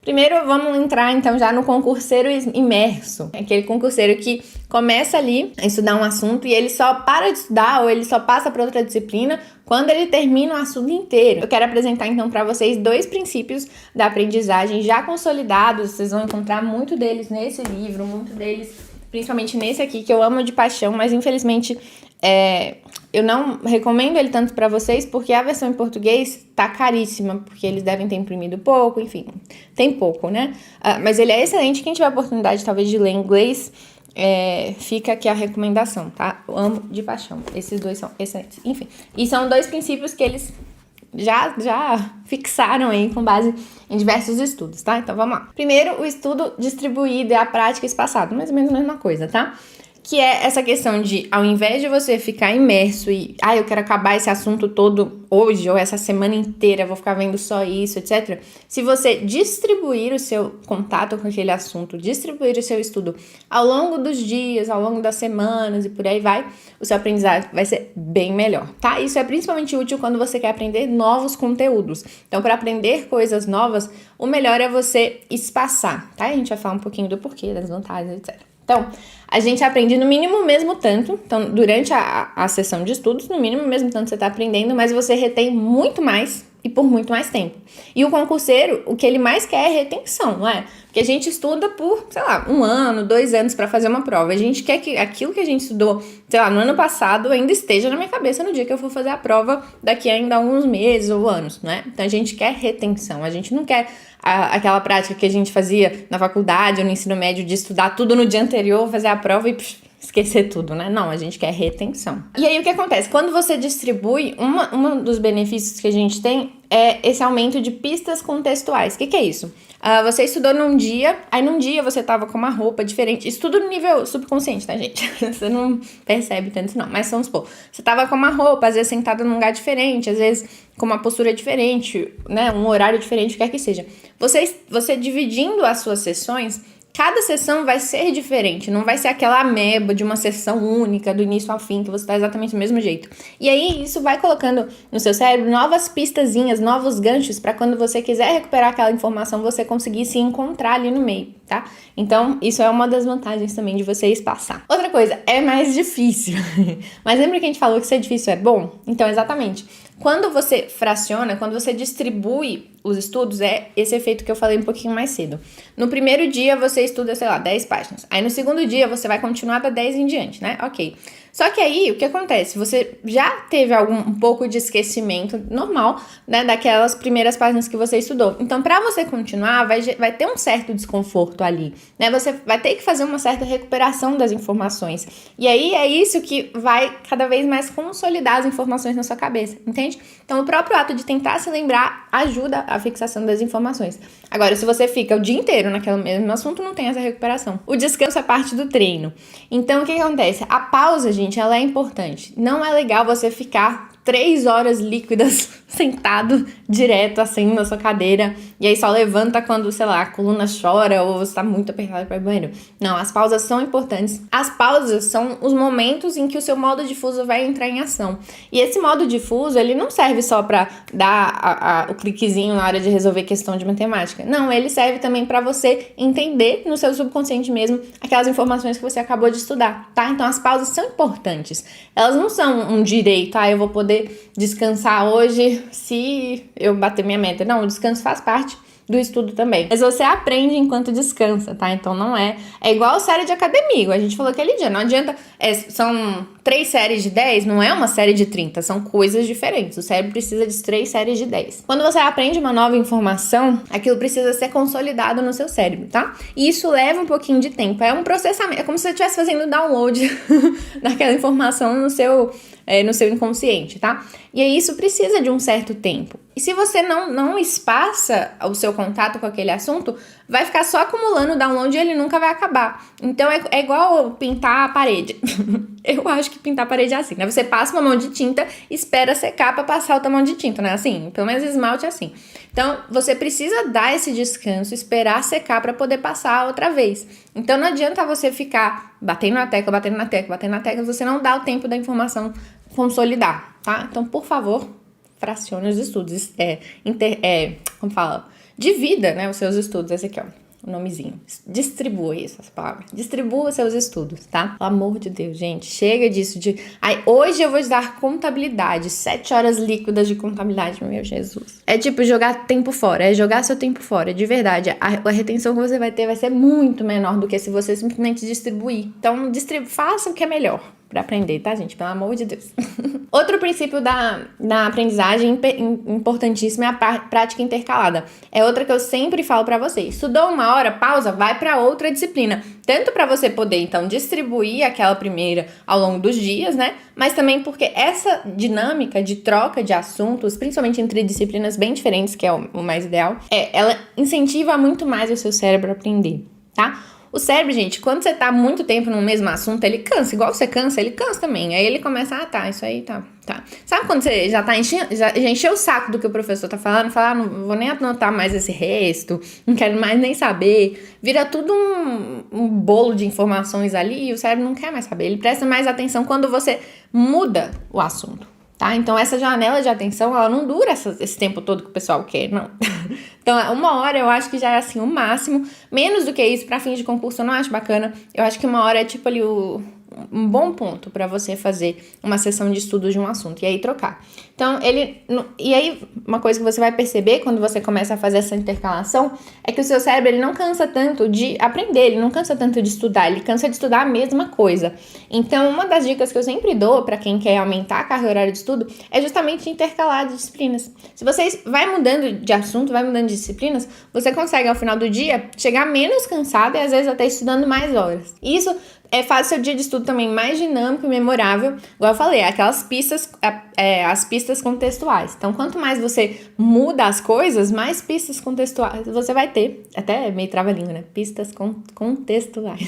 Primeiro, vamos entrar então já no concurseiro imerso. Aquele concurseiro que começa ali a estudar um assunto e ele só para de estudar ou ele só passa para outra disciplina quando ele termina o assunto inteiro. Eu quero apresentar então para vocês 2 princípios da aprendizagem já consolidados. Vocês vão encontrar muito deles nesse livro, muito deles principalmente nesse aqui, que eu amo de paixão, mas infelizmente eu não recomendo ele tanto para vocês, porque a versão em português tá caríssima, porque eles devem ter imprimido pouco, enfim, tem pouco, né? Mas ele é excelente, quem tiver a oportunidade talvez de ler em inglês, fica aqui a recomendação, tá? Eu amo de paixão, esses 2 são excelentes, enfim. E são 2 princípios que eles já fixaram aí com base em diversos estudos, tá? Então vamos lá. Primeiro, o estudo distribuído e a prática espaçada, mais ou menos a mesma coisa, tá? Que é essa questão de, ao invés de você ficar imerso e, eu quero acabar esse assunto todo hoje ou essa semana inteira, vou ficar vendo só isso, etc. Se você distribuir o seu contato com aquele assunto, distribuir o seu estudo ao longo dos dias, ao longo das semanas e por aí vai, o seu aprendizado vai ser bem melhor, tá? Isso é principalmente útil quando você quer aprender novos conteúdos. Então, para aprender coisas novas, o melhor é você espaçar, tá? A gente vai falar um pouquinho do porquê, das vantagens, etc. Então, a gente aprende no mínimo o mesmo tanto, então durante a sessão de estudos, no mínimo o mesmo tanto você está aprendendo, mas você retém muito mais e por muito mais tempo. E o concurseiro, o que ele mais quer é retenção, não é? Porque a gente estuda por, 1 ano, 2 anos para fazer uma prova. A gente quer que aquilo que a gente estudou, no ano passado ainda esteja na minha cabeça no dia que eu for fazer a prova daqui ainda a alguns meses ou anos, não é? Então a gente quer retenção, a gente não quer aquela prática que a gente fazia na faculdade ou no ensino médio de estudar tudo no dia anterior, fazer a prova e esquecer tudo, né? Não, a gente quer retenção. E aí o que acontece? Quando você distribui, um dos benefícios que a gente tem é esse aumento de pistas contextuais. O que é isso? Você estudou num dia, aí num dia você tava com uma roupa diferente. Isso tudo no nível subconsciente, tá, gente? Você não percebe tanto não, mas vamos supor, você tava com uma roupa, às vezes sentada num lugar diferente, às vezes com uma postura diferente, né? Um horário diferente, o que quer que seja. Você dividindo as suas sessões, cada sessão vai ser diferente, não vai ser aquela ameba de uma sessão única, do início ao fim, que você está exatamente do mesmo jeito. E aí, isso vai colocando no seu cérebro novas pistazinhas, novos ganchos, para quando você quiser recuperar aquela informação, você conseguir se encontrar ali no meio, tá? Então, isso é uma das vantagens também de você espaçar. Outra coisa, é mais difícil. Mas lembra que a gente falou que ser difícil é bom? Então, exatamente. Quando você fraciona, quando você distribui os estudos, é esse efeito que eu falei um pouquinho mais cedo. No primeiro dia você estuda, 10 páginas. Aí no segundo dia você vai continuar da 10 em diante, né? Ok. Só que aí, o que acontece? Você já teve um pouco de esquecimento normal, né, daquelas primeiras páginas que você estudou. Então, para você continuar, vai ter um certo desconforto ali, né? Você vai ter que fazer uma certa recuperação das informações. E aí, é isso que vai cada vez mais consolidar as informações na sua cabeça, entende? Então, o próprio ato de tentar se lembrar ajuda a fixação das informações. Agora, se você fica o dia inteiro naquele mesmo assunto, não tem essa recuperação. O descanso é parte do treino. Então, o que acontece? A pausa, gente, ela é importante. Não é legal você ficar 3 horas líquidas sentado direto assim na sua cadeira e aí só levanta quando, a coluna chora ou você tá muito apertado para ir ao banheiro. Não, as pausas são importantes. As pausas são os momentos em que o seu modo difuso vai entrar em ação. E esse modo difuso, ele não serve só para dar o cliquezinho na hora de resolver questão de matemática. Não, ele serve também para você entender no seu subconsciente mesmo aquelas informações que você acabou de estudar, tá? Então as pausas são importantes. Elas não são um direito, eu vou poder descansar hoje se eu bater minha meta. Não, o descanso faz parte do estudo também. Mas você aprende enquanto descansa, tá? Então não é igual série de academia. A gente falou aquele dia, não adianta, são 3 séries de 10, não é uma série de 30, são coisas diferentes. O cérebro precisa de 3 séries de 10. Quando você aprende uma nova informação, aquilo precisa ser consolidado no seu cérebro, tá? E isso leva um pouquinho de tempo, é um processamento, é como se você estivesse fazendo download daquela informação no seu inconsciente, tá? E aí isso precisa de um certo tempo. E se você não espaça o seu contato com aquele assunto, vai ficar só acumulando o download e ele nunca vai acabar. Então é igual pintar a parede. Eu acho que pintar a parede é assim, né? Você passa uma mão de tinta, espera secar para passar outra mão de tinta, né? Assim, pelo menos esmalte é assim. Então, você precisa dar esse descanso, esperar secar para poder passar outra vez. Então, não adianta você ficar batendo na tecla, você não dá o tempo da informação consolidar, tá? Então, por favor, fracione os estudos. Divida, né, os seus estudos. Esse aqui, ó, o nomezinho. Distribua essas palavras. Distribua seus estudos, tá? Pelo amor de Deus, gente. Chega disso de... Ai, hoje eu vou estudar contabilidade. 7 horas líquidas de contabilidade, meu Jesus. É tipo jogar tempo fora. É jogar seu tempo fora. De verdade. A retenção que você vai ter vai ser muito menor do que se você simplesmente distribuir. Então, faça o que é melhor pra aprender, tá, gente? Pelo amor de Deus. Outro princípio da aprendizagem importantíssimo é a prática intercalada. É outra que eu sempre falo pra você. Estudou uma hora, pausa, vai pra outra disciplina. Tanto pra você poder, então, distribuir aquela primeira ao longo dos dias, né? Mas também porque essa dinâmica de troca de assuntos, principalmente entre disciplinas bem diferentes, que é o mais ideal, ela incentiva muito mais o seu cérebro a aprender, tá? O cérebro, gente, quando você tá muito tempo no mesmo assunto, ele cansa. Igual você cansa, ele cansa também. Aí ele começa, tá, isso aí tá. Sabe quando você já tá já encheu o saco do que o professor tá falando? Fala, não vou nem anotar mais esse resto, não quero mais nem saber. Vira tudo um bolo de informações ali e o cérebro não quer mais saber. Ele presta mais atenção quando você muda o assunto. Tá? Então, essa janela de atenção, ela não dura esse tempo todo que o pessoal quer, não. Então, 1 hora eu acho que já é, assim, o máximo. Menos do que isso, pra fins de concurso, eu não acho bacana. Eu acho que 1 hora é, tipo, ali um bom ponto pra você fazer uma sessão de estudo de um assunto. E aí, trocar. Então, e aí, uma coisa que você vai perceber quando você começa a fazer essa intercalação é que o seu cérebro, ele não cansa tanto de aprender, ele não cansa tanto de estudar, ele cansa de estudar a mesma coisa. Então, uma das dicas que eu sempre dou pra quem quer aumentar a carga horária de estudo é justamente intercalar disciplinas. Se você vai mudando de assunto, vai mudando de disciplinas, você consegue, ao final do dia, chegar menos cansado e, às vezes, até estudando mais horas. Isso faz seu dia de estudo também mais dinâmico e memorável. Igual eu falei, aquelas pistas, as pistas contextuais. Então, quanto mais você muda as coisas, mais pistas contextuais você vai ter. Até meio trava-língua, né? Pistas contextuais.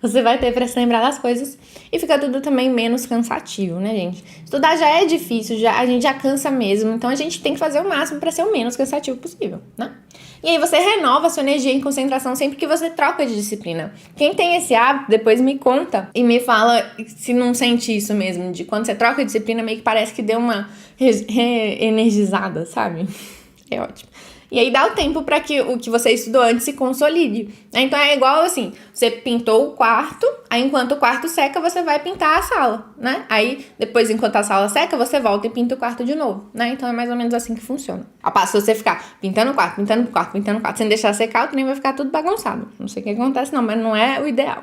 Você vai ter para se lembrar das coisas. E fica tudo também menos cansativo, né, gente? Estudar já é difícil, a gente já cansa mesmo. Então, a gente tem que fazer o máximo para ser o menos cansativo possível, né? E aí você renova a sua energia e concentração sempre que você troca de disciplina. Quem tem esse hábito, depois me conta e me fala se não sente isso mesmo, de quando você troca de disciplina, meio que parece que deu uma re-energizada, sabe? É ótimo. E aí dá o tempo para que o que você estudou antes se consolide. Então é igual assim, você pintou o quarto, aí enquanto o quarto seca, você vai pintar a sala, né? Aí depois, enquanto a sala seca, você volta e pinta o quarto de novo, né? Então é mais ou menos assim que funciona. A passo se você ficar pintando o quarto, sem deixar secar, o trem vai ficar tudo bagunçado. Não sei o que acontece não, mas não é o ideal.